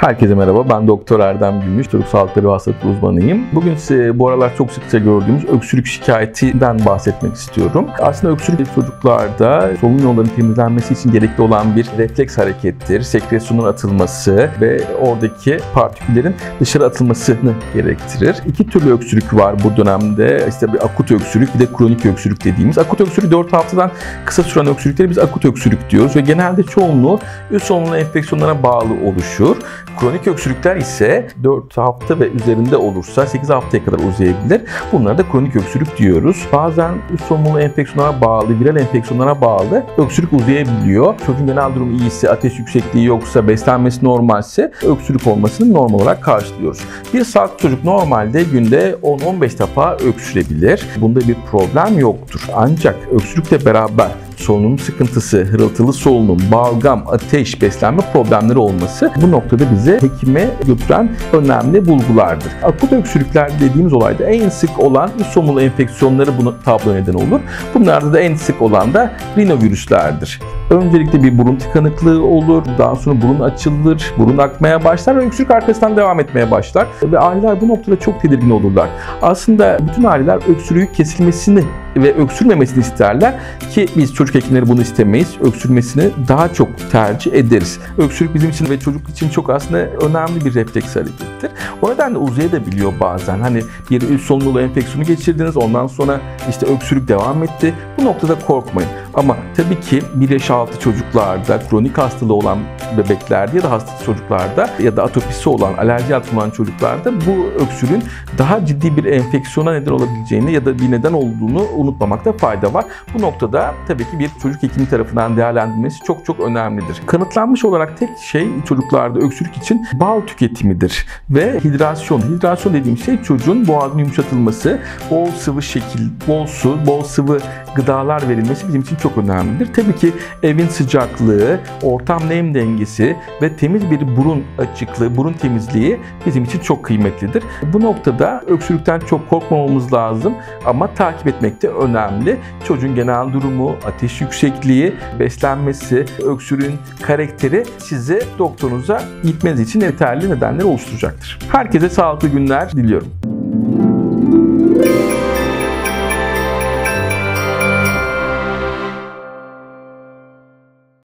Herkese merhaba, ben Doktor Erdem Gümüş, çocuk sağlıkları ve hastalıkları uzmanıyım. Bugün size bu aralar çok sıkça gördüğümüz öksürük şikayetinden bahsetmek istiyorum. Aslında öksürük çocuklarda solunum yollarının temizlenmesi için gerekli olan bir refleks harekettir. Sekresyonun atılması ve oradaki partiküllerin dışarı atılmasını gerektirir. İki türlü öksürük var bu dönemde. İşte bir akut öksürük, bir de kronik öksürük dediğimiz. Akut öksürük 4 haftadan kısa süren öksürükleri biz akut öksürük diyoruz ve genelde çoğunluğu üst solunum enfeksiyonlarına bağlı oluşur. Kronik öksürükler ise 4 hafta ve üzerinde olursa 8 haftaya kadar uzayabilir. Bunlara da kronik öksürük diyoruz. Bazen üst solunumlu enfeksiyonlara bağlı, viral enfeksiyonlara bağlı öksürük uzayabiliyor. Çocuğun genel durumu iyiyse, ateş yüksekliği yoksa, beslenmesi normalse öksürük olmasını normal olarak karşılıyoruz. Bir sağlıklı çocuk normalde günde 10-15 defa öksürebilir. Bunda bir problem yoktur. Ancak öksürükle beraber solunum sıkıntısı, hırıltılı solunum, balgam, ateş, beslenme problemleri olması bu noktada bizi hekime götüren önemli bulgulardır. Akut öksürükler dediğimiz olayda en sık olan üst solunumlu enfeksiyonları bunu tablo neden olur. Bunlarda da en sık olan da rinovirüslerdir. Öncelikle bir burun tıkanıklığı olur, daha sonra burun açılır, burun akmaya başlar ve öksürük arkasından devam etmeye başlar. Ve aileler bu noktada çok tedirgin olurlar. Aslında bütün aileler öksürüğü kesilmesini ve öksürmemesini isterler ki biz çocuk hekimleri bunu istemeyiz. Öksürmesini daha çok tercih ederiz. Öksürük bizim için ve çocuk için çok aslında önemli bir refleks harekettir. O nedenle uzayabiliyor bazen. Hani bir üst solunumlu enfeksiyonu geçirdiniz, ondan sonra işte öksürük devam etti. Bu noktada korkmayın. Ama tabii ki 1 yaş altı çocuklarda, kronik hastalığı olan bebeklerde ya da hasta çocuklarda ya da atopisi olan, alerji yatkın olan çocuklarda bu öksürüğün daha ciddi bir enfeksiyona neden olabileceğini ya da bir neden olduğunu unutmamakta fayda var. Bu noktada tabii ki bir çocuk hekimi tarafından değerlendirilmesi çok önemlidir. Kanıtlanmış olarak tek şey çocuklarda öksürük için bal tüketimidir ve hidrasyon. Hidrasyon dediğim şey çocuğun boğazının yumuşatılması, bol sıvı bol su, bol sıvı gıdalar verilmesi bizim için çok önemlidir. Tabii ki evin sıcaklığı, ortam nem dengesi ve temiz bir burun açıklığı, burun temizliği bizim için çok kıymetlidir. Bu noktada öksürükten çok korkmamamız lazım ama takip etmek de önemli. Çocuğun genel durumu, ateş yüksekliği, beslenmesi, öksürüğün karakteri size doktorunuza gitmeniz için yeterli nedenler oluşturacaktır. Herkese sağlıklı günler diliyorum.